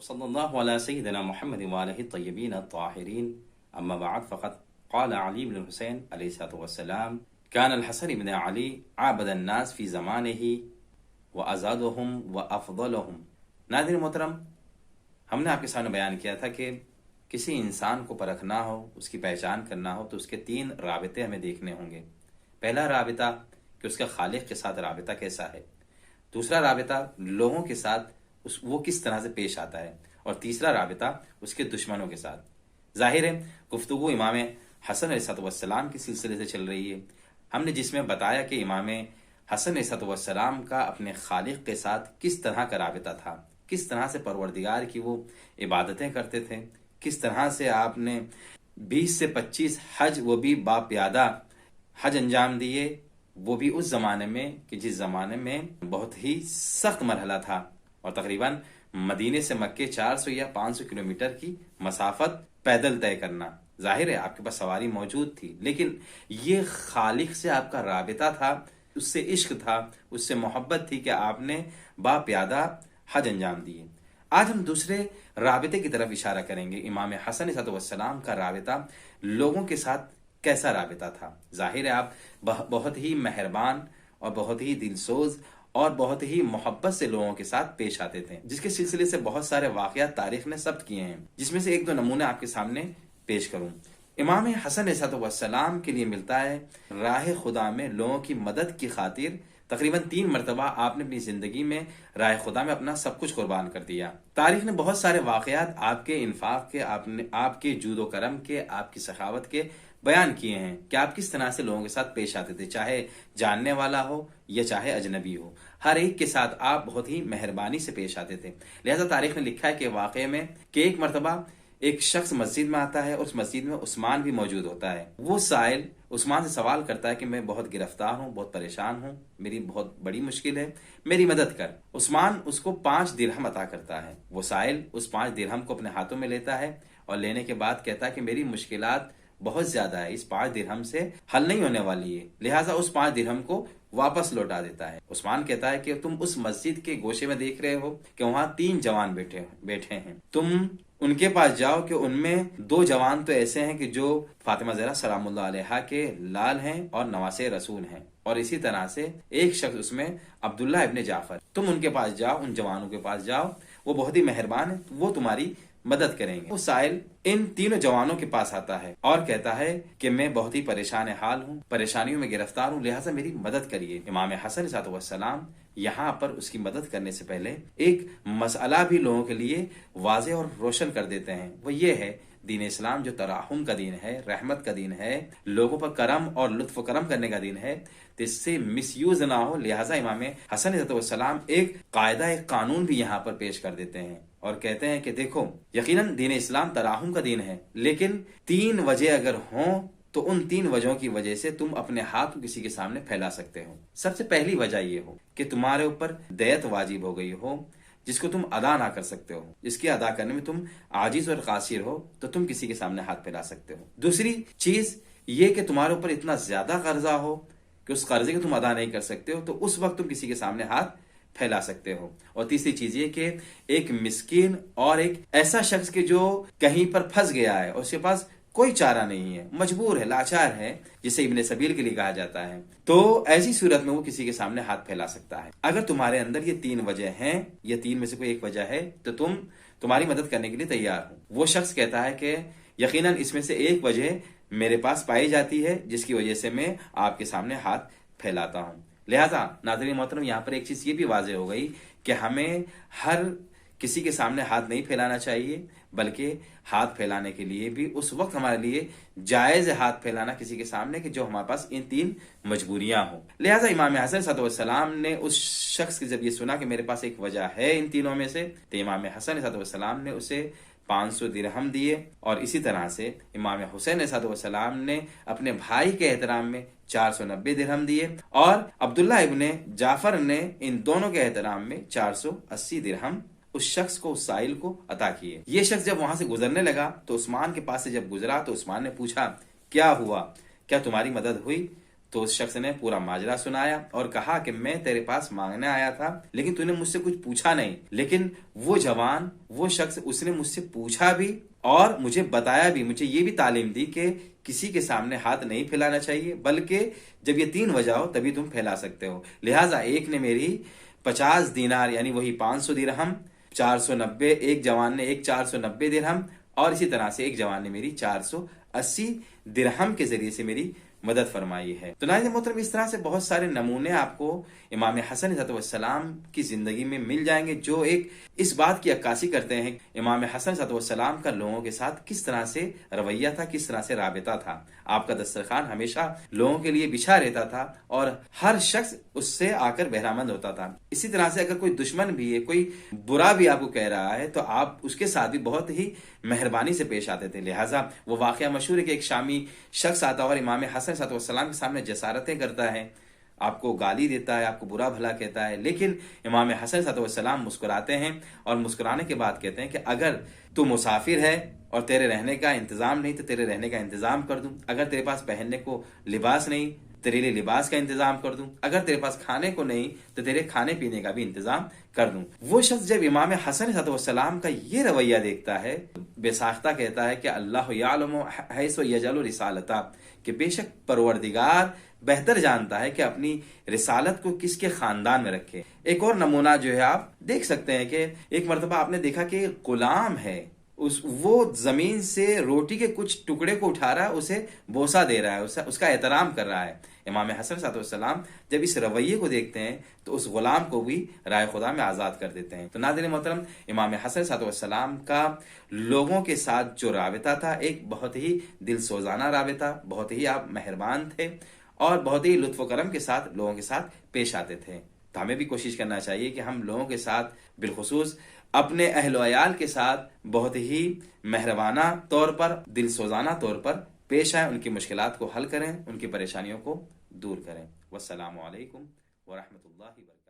وصلى الله على سيدنا محمد وآله الطيبين الطاهرين. أما بعد، فقد قال علي بن الحسين عليه الصلاة والسلام: كان الحسن بن علي عابد الناس في زمانه وأزادهم وأفضلهم. ناظرین محترم، ہم نے آپ کے سامنے بیان کیا تھا کہ کسی انسان کو پرکھنا ہو، اس کی پہچان کرنا ہو تو اس کے 3 رابطے ہمیں دیکھنے ہوں گے۔ پہلا رابطہ کہ اس کا خالق کے ساتھ رابطہ کیسا ہے، دوسرا رابطہ لوگوں کے ساتھ وہ کس طرح سے پیش آتا ہے، اور تیسرا رابطہ اس کے دشمنوں کے ساتھ۔ ظاہر ہے گفتگو امام حسن علیہ السلام کے سلسلے سے چل رہی ہے۔ ہم نے جس میں بتایا کہ امام حسن علیہ السلام کا اپنے خالق کے ساتھ کس طرح کا رابطہ تھا، کس طرح سے پروردگار کی وہ عبادتیں کرتے تھے، کس طرح سے آپ نے 20 سے 25 حج، وہ بھی باپیادہ حج انجام دیے، وہ بھی اس زمانے میں کہ جس زمانے میں بہت ہی سخت مرحلہ تھا، اور تقریباً مدینے سے مکے 400 یا 500 کلومیٹر کی مسافت پیدل طے کرنا۔ ظاہر ہے آپ کے پاس سواری موجود تھی، لیکن یہ خالق سے آپ کا رابطہ تھا، اس سے عشق تھا، اس سے محبت تھی کہ آپ نے باپیادہ حج انجام دیے۔ آج ہم دوسرے رابطے کی طرف اشارہ کریں گے۔ امام حسن علیہ السلام کا رابطہ لوگوں کے ساتھ کیسا رابطہ تھا۔ ظاہر ہے آپ بہت ہی مہربان اور بہت ہی دلسوز اور بہت ہی محبت سے لوگوں کے ساتھ پیش آتے تھے، جس کے سلسلے سے بہت سارے واقعات تاریخ نے ثبت کیے ہیں، جس میں سے 1-2 نمونے آپ کے سامنے پیش کروں۔ امام حسن علیہ السلام کے لیے ملتا ہے راہ خدا میں لوگوں کی مدد کی خاطر تقریباً 3 مرتبہ آپ نے اپنی زندگی میں راہ خدا میں اپنا سب کچھ قربان کر دیا۔ تاریخ نے بہت سارے واقعات آپ کے انفاق کے، آپ کے جود و کرم کے، آپ کی سخاوت کے بیان کیے ہیں کہ آپ کس طرح سے لوگوں کے ساتھ پیش آتے تھے، چاہے جاننے والا ہو یا چاہے اجنبی ہو، ہر ایک کے ساتھ آپ بہت ہی مہربانی سے پیش آتے تھے۔ لہذا تاریخ نے لکھا ہے کہ واقعے میں کہ ایک مرتبہ ایک شخص مسجد میں آتا ہے، اور اس مسجد میں عثمان بھی موجود ہوتا ہے۔ وہ سائل عثمان سے سوال کرتا ہے کہ میں بہت گرفتار ہوں، بہت پریشان ہوں، میری بہت بڑی مشکل ہے، میری مدد کر۔ عثمان اس کو 5 درہم عطا کرتا ہے۔ وہ سائل اس 5 درہم کو اپنے ہاتھوں میں لیتا ہے اور لینے کے بعد کہتا ہے کہ میری مشکلات بہت زیادہ ہے، اس 5 درہم سے حل نہیں ہونے والی ہے، لہٰذا اس 5 درہم کو واپس لوٹا دیتا ہے۔ عثمان کہتا ہے کہ تم اس مسجد کے گوشے میں دیکھ رہے ہو کہ وہاں 3 جوان بیٹھے ہیں، تم ان کے پاس جاؤ کہ ان میں 2 جوان تو ایسے ہیں کہ جو فاطمہ زہرا سلام اللہ علیہا کے لال ہیں اور نواسے رسول ہیں، اور اسی طرح سے ایک شخص اس میں عبداللہ ابن جعفر، تم ان کے پاس جاؤ، ان جوانوں کے پاس جاؤ، وہ بہت ہی مہربان ہیں، وہ تمہاری مدد کریں گے۔ وہ سائل ان 3 جوانوں کے پاس آتا ہے اور کہتا ہے کہ میں بہت ہی پریشان حال ہوں، پریشانیوں میں گرفتار ہوں، لہٰذا میری مدد کریے۔ امام حسن علیہ السلام یہاں پر اس کی مدد کرنے سے پہلے ایک مسئلہ بھی لوگوں کے لیے واضح اور روشن کر دیتے ہیں۔ وہ یہ ہے، دین اسلام جو تراحم کا دین ہے، رحمت کا دین ہے، لوگوں پر کرم اور لطف و کرم کرنے کا دین ہے، تو اس سے مس یوز نہ ہو، لہٰذا امام حسن علیہ السلام ایک قاعدہ، ایک قانون بھی یہاں پر پیش کر دیتے ہیں اور کہتے ہیں کہ دیکھو، یقیناً دین اسلام تراحم کا دین ہے، لیکن 3 وجہ اگر ہوں تو ان 3 وجہوں کی وجہ سے تم اپنے ہاتھ کسی کے سامنے پھیلا سکتے ہو۔ سب سے پہلی وجہ یہ ہو کہ تمہارے اوپر دیت واجب ہو گئی ہو، جس کو تم ادا نہ کر سکتے ہو، جس کی ادا کرنے میں تم عاجز اور قاصر ہو، تو تم کسی کے سامنے ہاتھ پھیلا سکتے ہو۔ دوسری چیز یہ کہ تمہارے اوپر اتنا زیادہ قرضہ ہو کہ اس قرضے کو تم ادا نہیں کر سکتے ہو، تو اس وقت تم کسی کے سامنے ہاتھ پھیلا سکتے ہو۔ اور تیسری چیز یہ کہ ایک مسکین اور ایک ایسا شخص کے جو کہیں پر پھنس گیا ہے اور اس کے پاس کوئی چارہ نہیں ہے، مجبور ہے، لاچار ہے، جسے ابن سبیل کے لیے کہا جاتا ہے، تو ایسی صورت میں وہ کسی کے سامنے ہاتھ پھیلا سکتا ہے۔ اگر تمہارے اندر یہ 3 وجہ ہیں، یا 3 میں سے کوئی ایک وجہ ہے، تو تمہاری مدد کرنے کے لیے تیار ہو۔ وہ شخص کہتا ہے کہ یقیناً اس میں سے ایک وجہ میرے پاس پائی جاتی ہے، جس کی وجہ سے میں آپ کے سامنے ہاتھ پھیلاتا ہوں۔ لہذا ناظرین محترم، یہاں پر ایک چیز یہ بھی واضح ہو گئی کہ ہمیں ہر کسی کے سامنے ہاتھ نہیں پھیلانا چاہیے، بلکہ ہاتھ پھیلانے کے لیے بھی اس وقت ہمارے لیے جائز ہاتھ پھیلانا کسی کے سامنے کہ جو ہمارے پاس ان 3 مجبوریاں ہوں۔ لہٰذا امام حسن صلی اللہ علیہ وسلم نے اس شخص کی جب یہ سنا کہ میرے پاس ایک وجہ ہے ان 3 میں سے، تو امام حسن صلی اللہ علیہ وسلم نے اسے 500 درہم دیے، اور اسی طرح سے امام حسین علیہ السلام نے اپنے بھائی کے احترام میں 490 درہم دیے، اور عبداللہ ابن جعفر نے ان دونوں کے احترام میں 480 درہم اس شخص کو، اس سائل کو عطا کیے۔ یہ شخص جب وہاں سے گزرنے لگا تو عثمان کے پاس سے جب گزرا تو عثمان نے پوچھا کیا ہوا، کیا تمہاری مدد ہوئی؟ تو اس شخص نے پورا ماجرا سنایا اور کہا کہ میں تیرے پاس مانگنے آیا تھا لیکن تو نے مجھ سے کچھ پوچھا نہیں، لیکن وہ جوان، وہ شخص، اس نے مجھ سے پوچھا بھی اور مجھے بتایا بھی، مجھے یہ بھی تعلیم دی کہ کسی کے سامنے ہاتھ نہیں پھیلانا چاہیے، بلکہ جب یہ 3 وجہ ہو تبھی تم پھیلا سکتے ہو۔ لہٰذا ایک نے میری 50 دینار یعنی وہی 500 درہم، 490، ایک جوان نے 490 درہم، اور اسی طرح سے ایک جوان نے میری 480 درہم کے ذریعے سے میری مدد فرمائی ہے۔ تو ناظرین محترم، اس طرح سے بہت سارے نمونے آپ کو امام حسن علیہ السلام کی زندگی میں مل جائیں گے، جو ایک اس بات کی عکاسی کرتے ہیں امام حسن علیہ السلام کا لوگوں کے ساتھ کس طرح سے رویہ تھا، کس طرح سے رابطہ تھا۔ آپ کا دسترخوان ہمیشہ لوگوں کے لیے بچھا رہتا تھا اور ہر شخص اس سے آ کر بہرامند ہوتا تھا۔ اسی طرح سے اگر کوئی دشمن بھی ہے، کوئی برا بھی آپ کو کہہ رہا ہے، تو آپ اس کے ساتھ بھی بہت ہی مہربانی سے پیش آتے تھے۔ لہٰذا وہ واقعہ مشہور ہے کہ ایک شامی شخص آتا اور امام حسن علیہ السلام کے سامنے جسارتیں کرتا ہے، آپ کو گالی دیتا ہے، آپ کو برا بھلا کہتا ہے، لیکن امام حسن علیہ السلام مسکراتے ہیں اور مسکرانے کے بعد کہتے ہیں کہ اگر تو مسافر ہے اور تیرے رہنے کا انتظام نہیں تو تیرے رہنے کا انتظام کر دوں، اگر تیرے پاس پہننے کو لباس نہیں تیرے لیے لباس کا انتظام کر دوں، اگر تیرے پاس کھانے کو نہیں تو تیرے کھانے پینے کا بھی انتظام کر دوں۔ وہ شخص جب امام حسن علیہ السلام کا یہ رویہ دیکھتا ہے، بے ساختہ کہتا ہے کہ اللہ یعلم حیث یجعل رسالتہ، کہ بے شک پروردگار بہتر جانتا ہے کہ اپنی رسالت کو کس کے خاندان میں رکھے۔ ایک اور نمونہ جو ہے آپ دیکھ سکتے ہیں کہ ایک مرتبہ آپ نے دیکھا کہ غلام ہے، وہ زمین سے روٹی کے کچھ ٹکڑے کو اٹھا رہا ہے، اسے بوسہ دے رہا ہے، اس کا احترام کر رہا ہے۔ امام حسن علیہ السلام جب اس رویے کو دیکھتے ہیں تو اس غلام کو بھی رائے خدا میں آزاد کر دیتے ہیں۔ تو ناظرین محترم، امام حسن علیہ السلام کا لوگوں کے ساتھ جو رابطہ تھا، ایک بہت ہی دل سوزانہ رابطہ، بہت ہی آپ مہربان تھے اور بہت ہی لطف و کرم کے ساتھ لوگوں کے ساتھ پیش آتے تھے۔ تو ہمیں بھی کوشش کرنا چاہیے کہ ہم لوگوں کے ساتھ، بالخصوص اپنے اہل و عیال کے ساتھ، بہت ہی مہربانہ طور پر، دل سوزانہ طور پر پیش آئیں، ان کی مشکلات کو حل کریں، ان کی پریشانیوں کو دور کریں۔ والسلام علیکم ورحمۃ اللہ وبرکاتہ۔